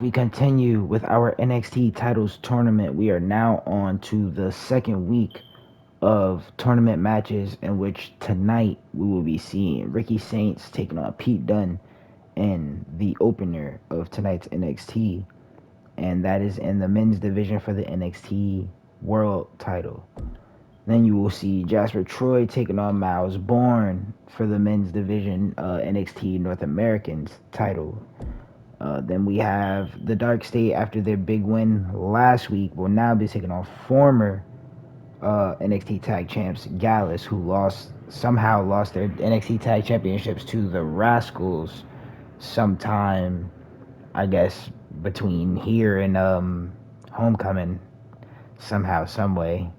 We continue with our NXT titles tournament. We are now on to the second week of tournament matches, in which tonight we will be seeing Ricky Saints taking on Pete Dunne in the opener of tonight's NXT, and that is in the men's division for the NXT World title. Then you will see Jasper Troy taking on Miles Bourne for the men's division NXT North Americans title. Then we have the Dark State after their big win last week will now be taking on former NXT Tag Champs Gallus, who somehow lost their NXT Tag Championships to the Rascals sometime, I guess, between here and Homecoming, somehow, some way.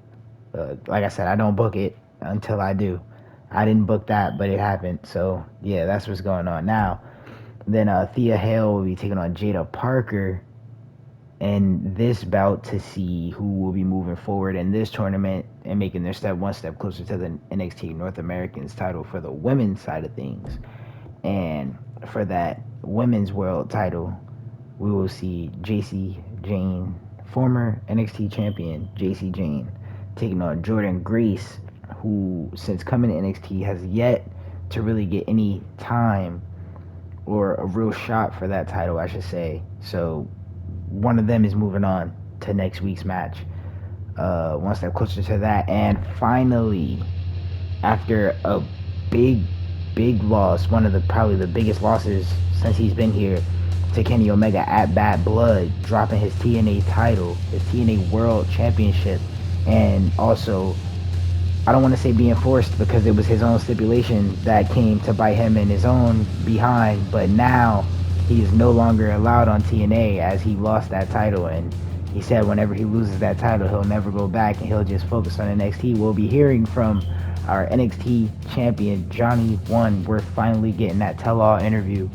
Like I said, I don't book it until I do. I didn't book that, but it happened. So yeah, that's what's going on now. Then Thea Hale will be taking on Jada Parker in this bout to see who will be moving forward in this tournament and making their step one step closer to the NXT North Americans title for the women's side of things. And for that women's world title, we will see JC Jane, former NXT champion JC Jane, taking on Jordan Grace, who since coming to NXT has yet to really get any time or a real shot for that title, I should say. So one of them is moving on to next week's match. One step closer to that. And finally, after a big, big loss, one of the probably the biggest losses since he's been here, to Kenny Omega at Bad Blood, dropping his TNA title, his TNA World Championship, and also, I don't want to say being forced because it was his own stipulation that came to bite him in his own behind, but now he is no longer allowed on TNA as he lost that title, and he said whenever he loses that title, he'll never go back and he'll just focus on NXT. We'll be hearing from our NXT champion, Jonny One. We're finally getting that tell-all interview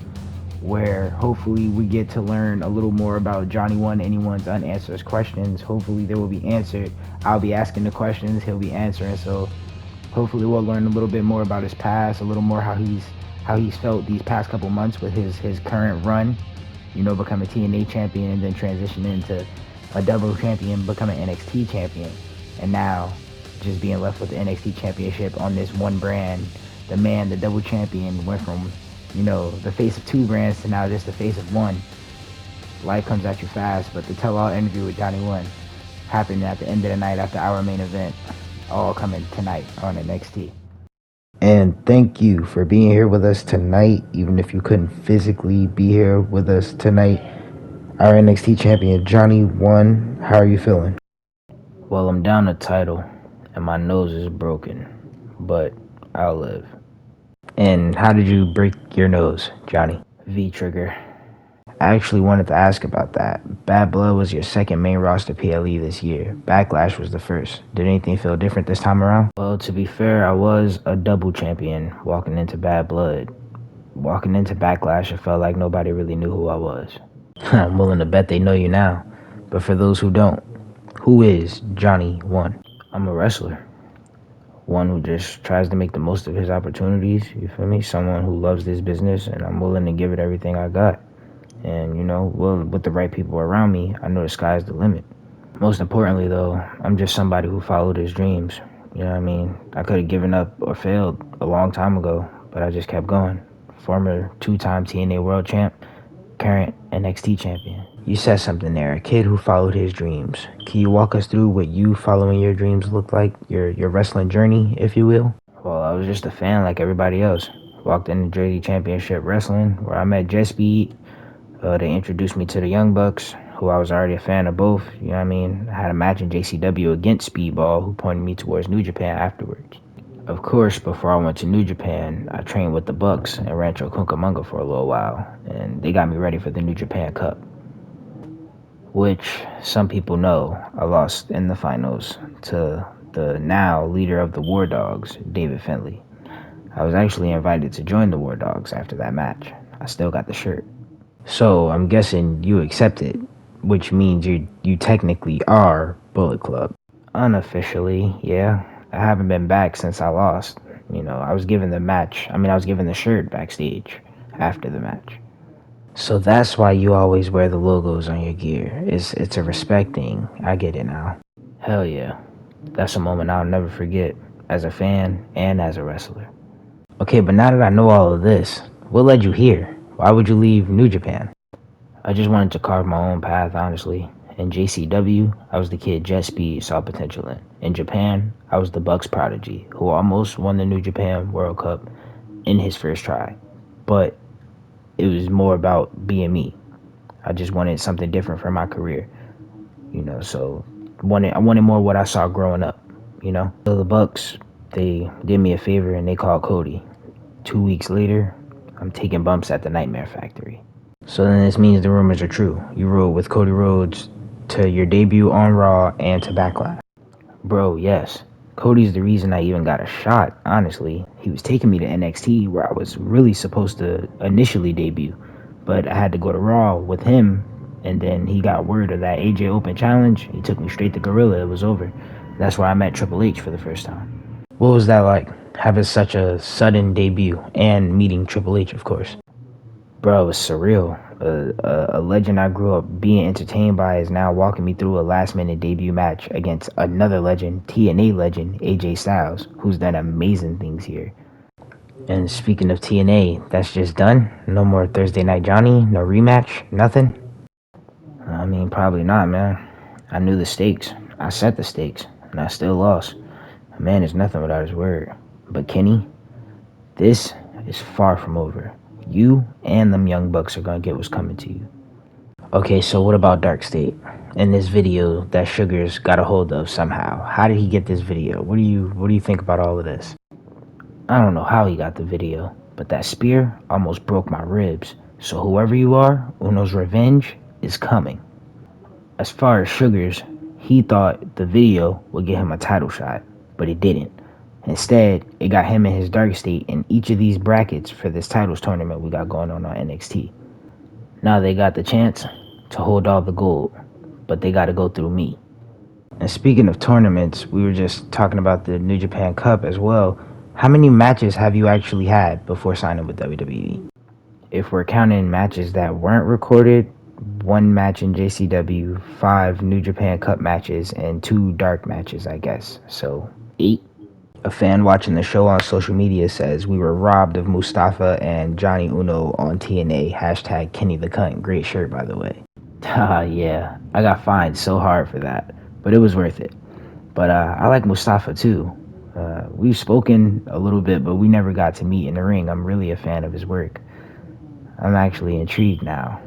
where hopefully we get to learn a little more about Jonny One, anyone's unanswered questions. Hopefully they will be answered. I'll be asking the questions, he'll be answering, so hopefully we'll learn a little bit more about his past, a little more how he's felt these past couple months with his current run, becoming TNA champion and then transitioning into a double champion, becoming NXT champion, and now just being left with the NXT championship on this one brand. The double champion, went from the face of two brands to now just the face of one. Life comes at you fast, but the tell-all interview with Jonny One happened at the end of the night after our main event, all coming tonight on NXT. And thank you for being here with us tonight, even if you couldn't physically be here with us tonight. Our NXT champion, Jonny One, how are you feeling? Well, I'm down the title, and my nose is broken, but I'll live. And how did you break your nose, Johnny? V-trigger. I actually wanted to ask about that. Bad Blood was your second main roster PLE this year. Backlash was the first. Did anything feel different this time around? Well, to be fair, I was a double champion walking into Bad Blood. Walking into Backlash, it felt like nobody really knew who I was. I'm willing to bet they know you now. But for those who don't, who is Jonny One? I'm a wrestler. One who just tries to make the most of his opportunities, you feel me? Someone who loves this business, and I'm willing to give it everything I got. And, with the right people around me, I know the sky's the limit. Most importantly, though, I'm just somebody who followed his dreams. You know what I mean? I could have given up or failed a long time ago, but I just kept going. Former two-time TNA World Champ, current NXT champion. You said something there, a kid who followed his dreams. Can you walk us through what you following your dreams looked like, your wrestling journey, if you will? Well, I was just a fan like everybody else. Walked into Jersey Championship Wrestling, where I met Jet Speed. They introduced me to the Young Bucks, who I was already a fan of both. You know what I mean? I had a match in JCW against Speedball, who pointed me towards New Japan afterwards. Of course, before I went to New Japan, I trained with the Bucks in Rancho Cucamonga for a little while, and they got me ready for the New Japan Cup, which some people know I lost in the finals to the now leader of the War Dogs, David Finlay. I was actually invited to join the War Dogs after that match. I still got the shirt. So I'm guessing you accepted, which means you technically are Bullet Club. Unofficially, yeah. I haven't been back since I lost. I was given the shirt backstage after the match. So that's why you always wear the logos on your gear. It's a respect thing. I get it now. Hell yeah. That's a moment I'll never forget as a fan and as a wrestler. Okay, but now that I know all of this, what led you here? Why would you leave New Japan? I just wanted to carve my own path, honestly. In JCW, I was the kid Jet Speed saw potential in. In Japan, I was the Bucks prodigy who almost won the New Japan World Cup in his first try. But it was more about being me. I just wanted something different for my career, so I wanted more what I saw growing up. So the Bucks, they did me a favor and they called Cody. 2 weeks later, I'm taking bumps at the Nightmare Factory. So then this means the rumors are true. You rode with Cody Rhodes to your debut on Raw and to Backlash. Bro, yes. Cody's the reason I even got a shot, honestly. He was taking me to NXT where I was really supposed to initially debut. But I had to go to Raw with him, and then he got word of that AJ Open challenge. He took me straight to Gorilla. It was over. That's where I met Triple H for the first time. What was that like, having such a sudden debut and meeting Triple H, of course? Bro, it was surreal. A legend I grew up being entertained by is now walking me through a last-minute debut match against another legend, TNA legend, AJ Styles, who's done amazing things here. And speaking of TNA, that's just done? No more Thursday Night Johnny? No rematch? Nothing? I mean, probably not, man. I knew the stakes. I set the stakes, and I still lost. A man is nothing without his word. But Kenny, this is far from over. You and them young bucks are gonna get what's coming to you. Okay, so what about Dark State? In this video that Sugars got a hold of somehow. How did he get this video? What do you think about all of this? I don't know how he got the video, but that spear almost broke my ribs. So whoever you are, Uno's revenge is coming. As far as Sugars, he thought the video would get him a title shot, but it didn't. Instead, it got him and his Dark State in each of these brackets for this titles tournament we got going on NXT. Now they got the chance to hold all the gold, but they got to go through me. And speaking of tournaments, we were just talking about the New Japan Cup as well. How many matches have you actually had before signing with WWE? If we're counting matches that weren't recorded, 1 match in JCW, 5 New Japan Cup matches, and 2 dark matches, I guess. So 8. A fan watching the show on social media says we were robbed of Mustafa and Johnny Uno on TNA. Hashtag Kenny the Cunt. Great shirt, by the way. Yeah. I got fined so hard for that. But it was worth it. But I like Mustafa too. We've spoken a little bit, but we never got to meet in the ring. I'm really a fan of his work. I'm actually intrigued now.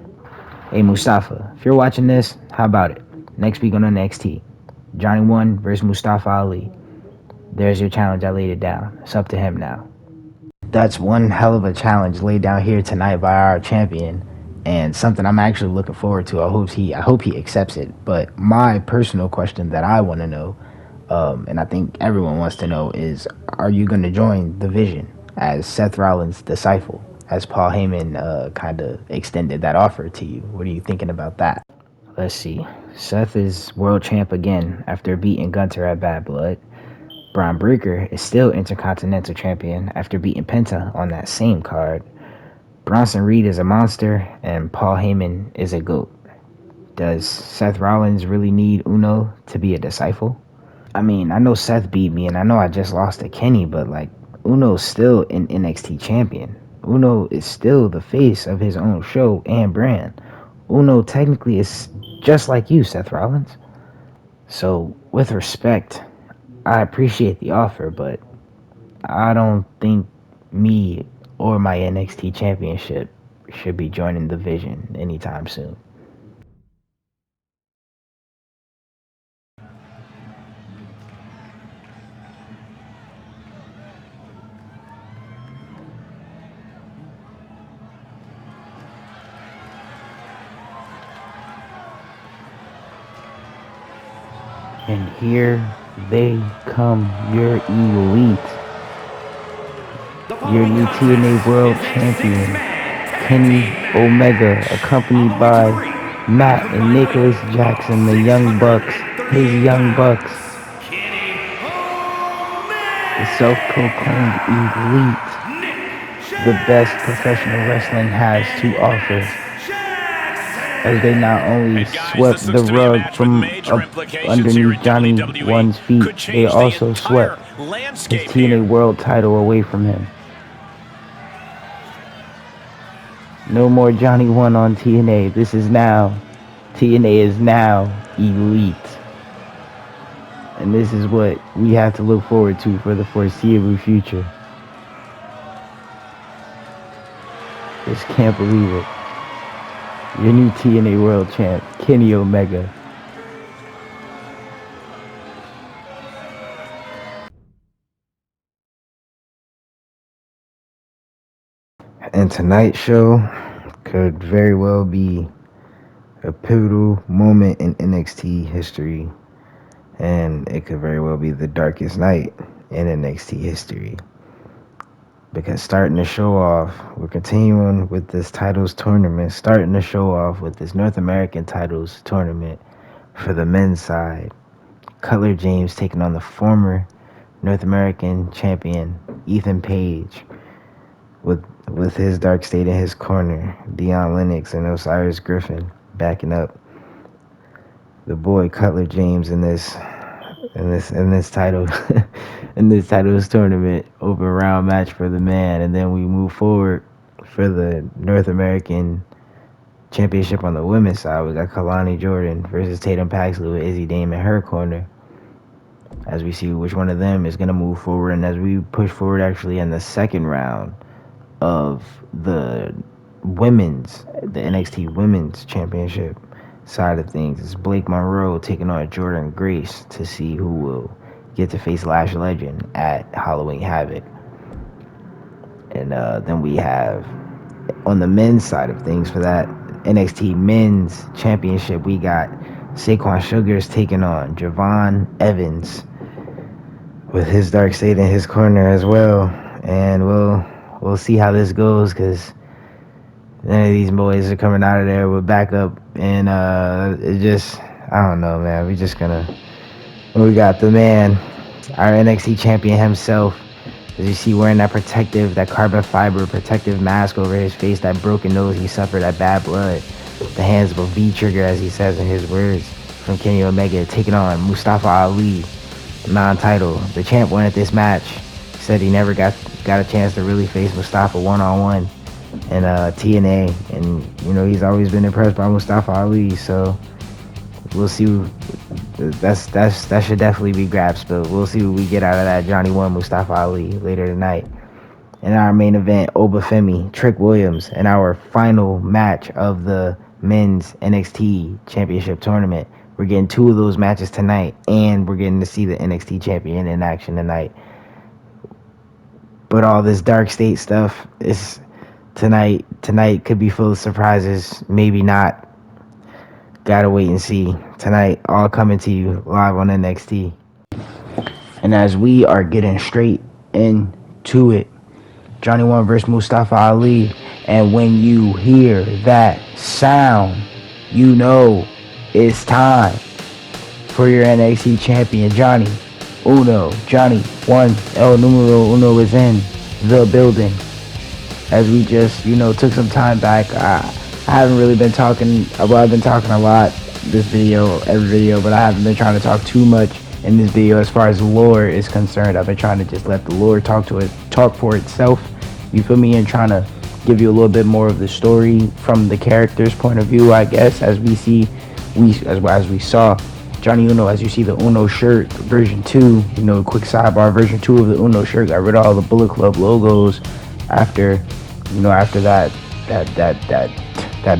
Hey Mustafa, if you're watching this, how about it? Next week on NXT, Jonny One versus Mustafa Ali. There's your challenge. I laid it down. It's up to him now. That's one hell of a challenge laid down here tonight by our champion, and something I'm actually looking forward to. I hope he accepts it. But my personal question that I want to know, and I think everyone wants to know, is: are you going to join the Vision as Seth Rollins' disciple? As Paul Heyman kind of extended that offer to you. What are you thinking about that? Let's see. Seth is world champ again after beating Gunter at Bad Blood. Braun Breaker is still Intercontinental Champion after beating Penta on that same card. Bronson Reed is a monster, and Paul Heyman is a GOAT. Does Seth Rollins really need Uno to be a disciple? I mean, I know Seth beat me, and I know I just lost to Kenny, but Uno's still an NXT champion. Uno is still the face of his own show and brand. Uno technically is just like you, Seth Rollins. So, with respect, I appreciate the offer, but I don't think me or my NXT championship should be joining the Vision anytime soon. And here they come, your elite, your new TNA World Champion, Kenny Omega, accompanied by Matt and Nicholas Jackson, the Young Bucks, his Young Bucks, the self-proclaimed elite, the best professional wrestling has to offer. as they not only And guys, swept this looks the to be a rug match with from major up implications here underneath in Johnny WWE. One's feet, Could they change the also entire swept his landscape TNA here. World title away from him. No more Johnny One on TNA. This is now, TNA is now elite. And this is what we have to look forward to for the foreseeable future. Just can't believe it. Your new TNA World Champ, Kenny Omega. And tonight's show could very well be a pivotal moment in NXT history. And it could very well be the darkest night in NXT history. Because starting the show off, we're continuing with this titles tournament, starting the show off with this North American titles tournament for the men's side. Cutler James taking on the former North American champion, Ethan Page, with his Dark State in his corner, Dion Lennox and Osiris Griffin backing up the boy Cutler James in this title in this titles tournament open round match for the man. And then we move forward for the North American championship on the women's side. We got Kalani Jordan versus Tatum Paxley with Izzy Dame in her corner, as we see which one of them is going to move forward. And as we push forward actually in the second round of the NXT women's championship side of things, it's Blake Monroe taking on Jordan Grace to see who will get to face Lash Legend at Halloween Havoc. And then we have on the men's side of things for that NXT men's championship, we got Saquon Sugars taking on Javon Evans with his Dark State in his corner as well. And we'll see how this goes, because none of these boys are coming out of there with backup. And it just, I don't know, man. We got the man, our NXT champion himself, as you see, wearing that carbon fiber protective mask over his face, that broken nose he suffered, that bad blood, the hands of a V-trigger, as he says in his words, from Kenny Omega, taking on Mustafa Ali, non-title. The champ won at this match. He said he never got a chance to really face Mustafa one-on-one in TNA, and he's always been impressed by Mustafa Ali. So we'll see. That should definitely be grasped, but we'll see what we get out of that Johnny One Mustafa Ali later tonight. In our main event, Obafemi, Trick Williams, in our final match of the men's NXT Championship Tournament. We're getting two of those matches tonight, and we're getting to see the NXT champion in action tonight. But all this Dark State stuff is tonight could be full of surprises, maybe not. Gotta wait and see. Tonight, all coming to you live on NXT. And as we are getting straight into it, Johnny One versus Mustafa Ali. And when you hear that sound, you know it's time for your NXT champion, Johnny Johnny One, El Numero Uno is in the building. As we just, took some time back, I haven't really been talking. Well, I've been talking a lot every video, but I haven't been trying to talk too much in this video as far as lore is concerned. I've been trying to just let the lore talk for itself. You feel me? And trying to give you a little bit more of the story from the character's point of view, I guess. As we saw Johnny Uno, as you see the Uno shirt version 2. Quick sidebar: version 2 of the Uno shirt got rid of all the Bullet Club logos after that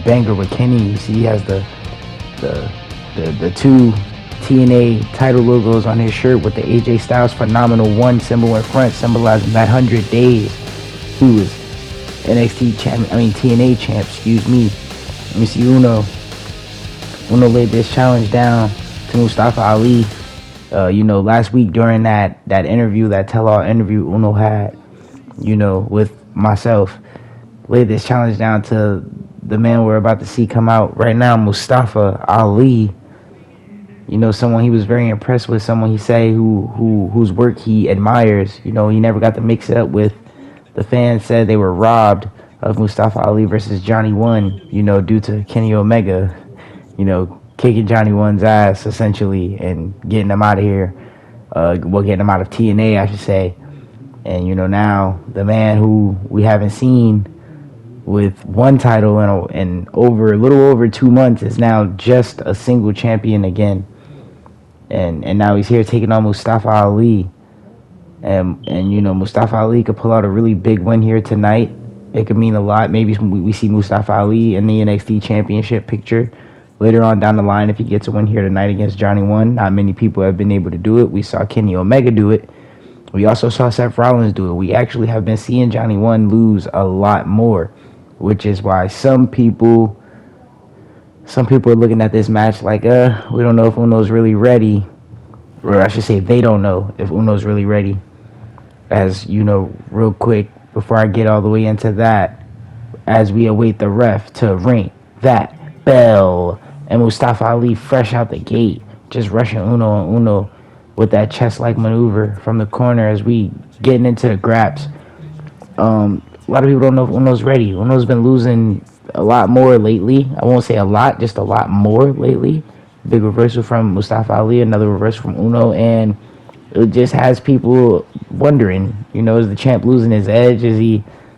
banger with Kenny. You see, he has the two TNA title logos on his shirt with the AJ Styles Phenomenal One symbol in front, symbolizing that 100 days he was TNA champ. Excuse me. Let me see. Uno laid this challenge down to Mustafa Ali. Last week during that interview, that tell-all interview Uno had, with myself, laid this challenge down to the man we're about to see come out right now, Mustafa Ali. Someone he was very impressed with, someone he say whose work he admires. He never got to mix it up with. The fans said they were robbed of Mustafa Ali versus Jonny One, due to Kenny Omega, kicking Jonny One's ass essentially and getting him out of here. Getting him out of TNA, I should say. And now the man who we haven't seen with one title in over a little over 2 months is now just a single champion again. And now he's here taking on Mustafa Ali. And Mustafa Ali could pull out a really big win here tonight. It could mean a lot. Maybe we see Mustafa Ali in the NXT Championship picture later on down the line if he gets a win here tonight against Jonny One. Not many people have been able to do it. We saw Kenny Omega do it. We also saw Seth Rollins do it. We actually have been seeing Jonny One lose a lot more, which is why some people are looking at this match like, we don't know if Uno's really ready. Or I should say they don't know if Uno's really ready. As real quick, before I get all the way into that, as we await the ref to ring that bell, and Mustafa Ali fresh out the gate, just rushing Uno and Uno with that chest-like maneuver from the corner as we getting into the graps. A lot of people don't know if Uno's ready. Uno's been losing a lot more lately. I won't say a lot, just a lot more lately. Big reversal from Mustafa Ali, another reversal from Uno, and it just has people wondering, is the champ losing his edge?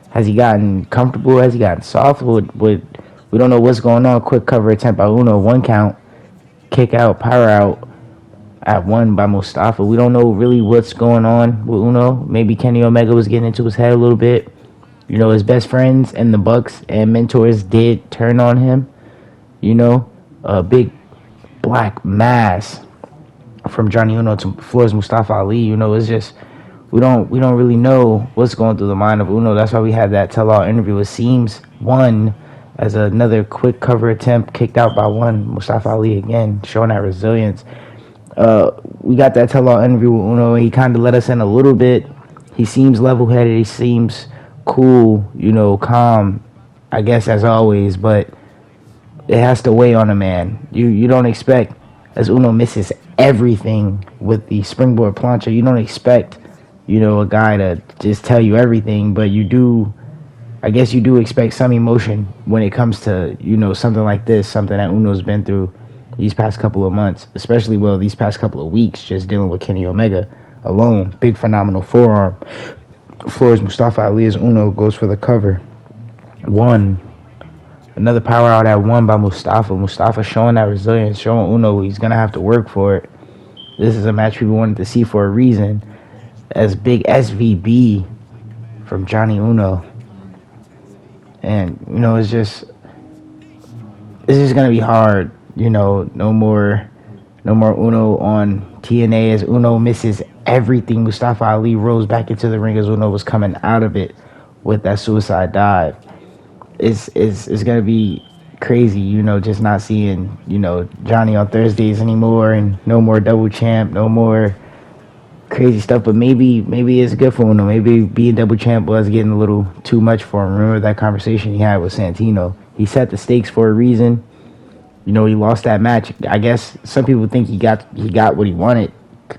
Has he gotten comfortable? Has he gotten soft? We don't know what's going on. Quick cover attempt by Uno, 1 count, kick out, power out at 1 by Mustafa. We don't know really what's going on with Uno. Maybe Kenny Omega was getting into his head a little bit. His best friends and the Bucks and mentors did turn on him. A big black mass from Jonny Uno to floors Mustafa Ali. It's just we don't really know what's going through the mind of Uno. That's why we had that tell-all interview. It seems 1 as another quick cover attempt, kicked out by 1. Mustafa Ali again showing that resilience. We got that tell-all interview with Uno, and he kind of let us in a little bit. He seems level-headed. He seems cool, calm, I guess, as always, but it has to weigh on a man. You don't expect, as Uno misses everything with the springboard plancha, you don't expect, a guy to just tell you everything, but you do expect some emotion when it comes to, something like this, something that Uno's been through these past couple of months, especially, these past couple of weeks, just dealing with Kenny Omega alone. Big phenomenal forearm. Floors Mustafa Ali as Uno goes for the cover. 1. Another power out at 1 by Mustafa. Mustafa showing that resilience, showing Uno he's going to have to work for it. This is a match people wanted to see for a reason. As big SVB from Jonny Uno. And, it's just going to be hard. No more Uno on TNA as Uno misses everything. Mustafa Ali rose back into the ring as Uno was coming out of it with that suicide dive. It's going to be crazy, just not seeing, Johnny on Thursdays anymore, and no more double champ, no more crazy stuff. But maybe it's good for Uno. Maybe being double champ was getting a little too much for him. Remember that conversation he had with Santino? He set the stakes for a reason. He lost that match. I guess some people think he got what he wanted.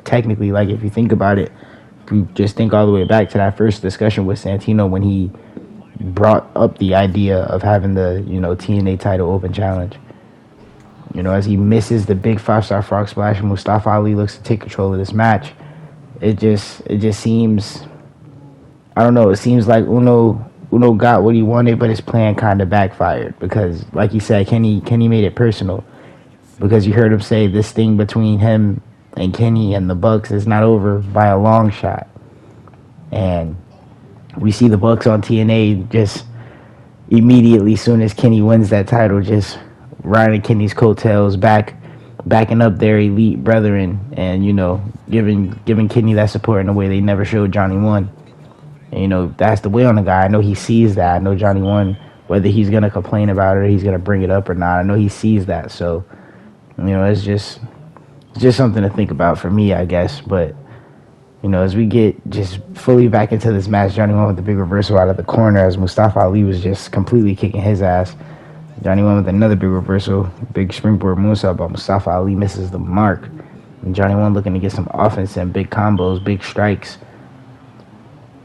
Technically, like, if you think about it, if you just think all the way back to that first discussion with Santino when he brought up the idea of having the TNA title open challenge. As he misses the big 5-star frog splash and Mustafa Ali looks to take control of this match, it just seems, I don't know, it seems like Uno got what he wanted, but his plan kind of backfired because, like he said, Kenny made it personal, because you heard him say this thing between him and Kenny and the Bucks is not over by a long shot. And we see the Bucks on TNA just immediately, soon as Kenny wins that title, just riding Kenny's coattails, backing up their elite brethren, and giving Kenny that support in a way they never showed Jonny One. And that's the way on the guy. I know he sees that. I know Jonny One, whether he's gonna complain about it or he's gonna bring it up or not, I know he sees that. So it's just something to think about for me, I guess. But as we get just fully back into this match, Jonny One with the big reversal out of the corner as Mustafa Ali was just completely kicking his ass. Jonny One with another big reversal, big springboard moonsault, but Mustafa Ali misses the mark. And Jonny One looking to get some offense and big combos, big strikes.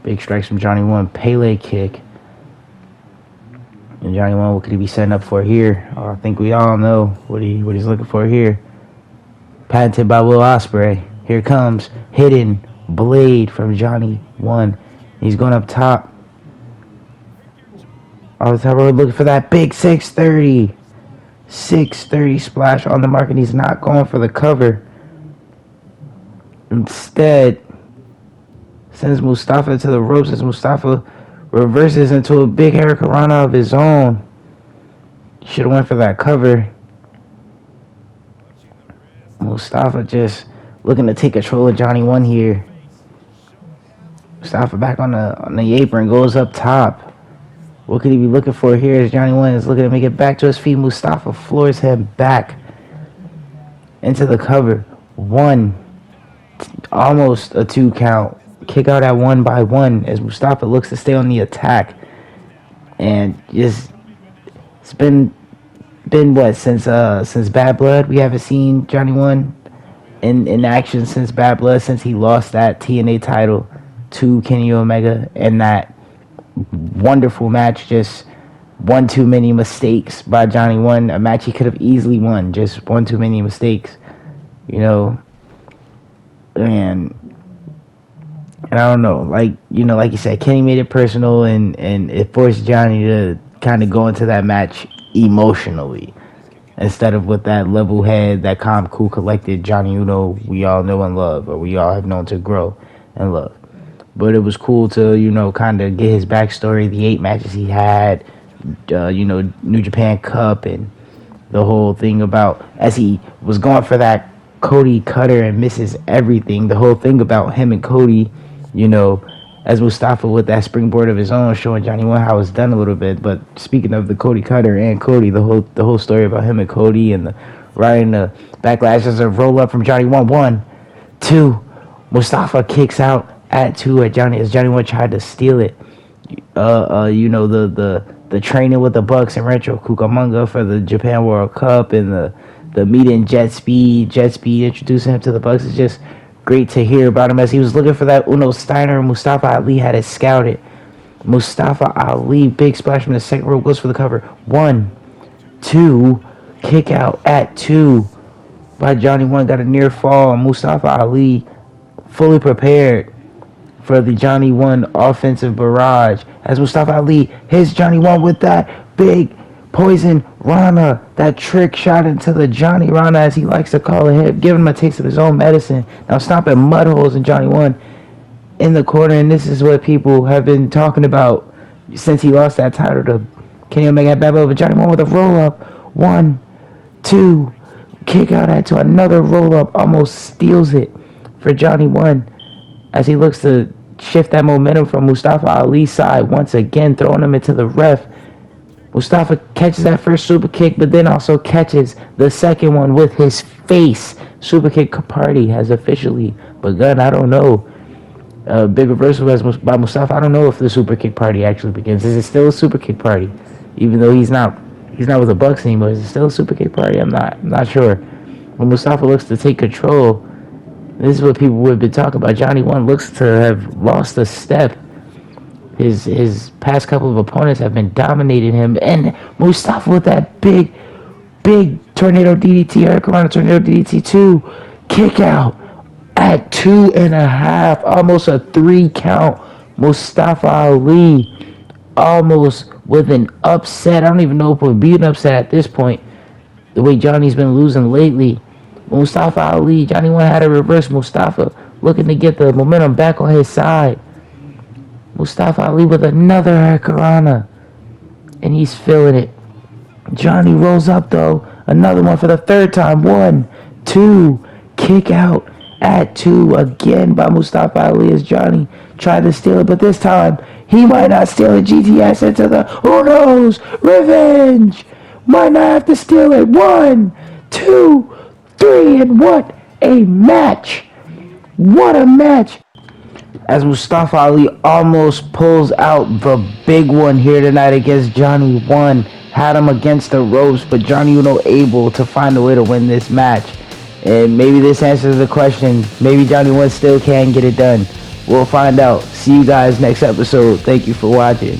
Big strikes from Jonny One. Pele kick. And Johnny One, what could he be setting up for here? I think we all know what he's looking for here. Patented by Will Ospreay. Here comes hidden blade from Johnny One. He's going up top. All the time we're looking for that big 630. 630 splash on the mark, and he's not going for the cover. Instead, sends Mustafa to the ropes as Mustafa reverses into a big Hurricanrana of his own. Should have went for that cover. Mustafa just looking to take control of Johnny One here. Mustafa back on the apron, goes up top. What could he be looking for here as Johnny One is looking to make it back to his feet? Mustafa floors him back into the cover. One, almost a 2 count. Kick out at 1 by 1 as Mustafa looks to stay on the attack. And just, it's been what, since Bad Blood? We haven't seen Johnny One in action since Bad Blood, since he lost that TNA title to Kenny Omega, and that wonderful match. Just one too many mistakes by Johnny One. A match he could have easily won. Just one too many mistakes, you know. And I don't know, like you said, Kenny made it personal, and it forced Johnny to kind of go into that match emotionally instead of with that level head, that calm, cool, collected Johnny Uno we all know and love, or we all have known to grow and love. But it was cool to, kind of get his backstory, the 8 matches he had, New Japan Cup, and the whole thing about, as he was going for that Cody cutter and misses everything, the whole thing about him and Cody, as Mustafa with that springboard of his own, showing Johnny One how it's done a little bit. But speaking of the Cody cutter and Cody, the whole story about him and Cody, and riding the backlash as a roll up from Johnny One. 1, 2, Mustafa kicks out at 2 at Johnny, as Johnny One tried to steal it. The training with the Bucks and Rancho Cucamonga for the Japan World Cup, and the meeting Jet Speed introducing him to the Bucks is just great to hear about him, as he was looking for that Uno Steiner. Mustafa Ali had it scouted. Mustafa Ali, big splash from the second rope, goes for the cover. 1, 2, kick out at 2 by Johnny One. Got a near fall. Mustafa Ali fully prepared for the Johnny One offensive barrage, as Mustafa Ali hits Johnny One with that big poison Rana, that trick shot into the Johnny Rana, as he likes to call it, giving him a taste of his own medicine. Now stomping mud holes in Johnny One in the corner, and this is what people have been talking about since he lost that title to Kenny Omega at Bad Blood. But Johnny One with a roll-up. 1, 2, kick out at 2, another roll-up, almost steals it for Johnny One, as he looks to shift that momentum from Mustafa Ali's side, once again throwing him into the ref. Mustafa catches that first super kick, but then also catches the second one with his face. Super kick party has officially begun. I don't know. Big reversal by Mustafa. I don't know if the super kick party actually begins. Is it still a super kick party, even though he's not with the Bucks anymore? Is it still a super kick party? I'm not sure. When Mustafa looks to take control, this is what people have been talking about. Johnny One looks to have lost a step. His past couple of opponents have been dominating him, and Mustafa with that big tornado DDT, Hurricanrana tornado DDT 2, kick out at 2.5, almost a 3 count. Mustafa Ali almost with an upset. I don't even know if it would be an upset at this point, the way Johnny's been losing lately. Mustafa Ali, Johnny One had a reverse. Mustafa looking to get the momentum back on his side. Mustafa Ali with another Hurricanrana, and he's feeling it. Johnny rolls up though, another one for the 3rd time. 1, 2, kick out at 2 again by Mustafa Ali, as Johnny tried to steal it, but this time he might not steal it. GTS into the, who knows, revenge. Might not have to steal it. 1, 2, 3, and what a match! What a match! As Mustafa Ali almost pulls out the big one here tonight against Johnny One. Had him against the ropes, but Johnny Uno able to find a way to win this match. And maybe this answers the question. Maybe Johnny One still can get it done. We'll find out. See you guys next episode. Thank you for watching.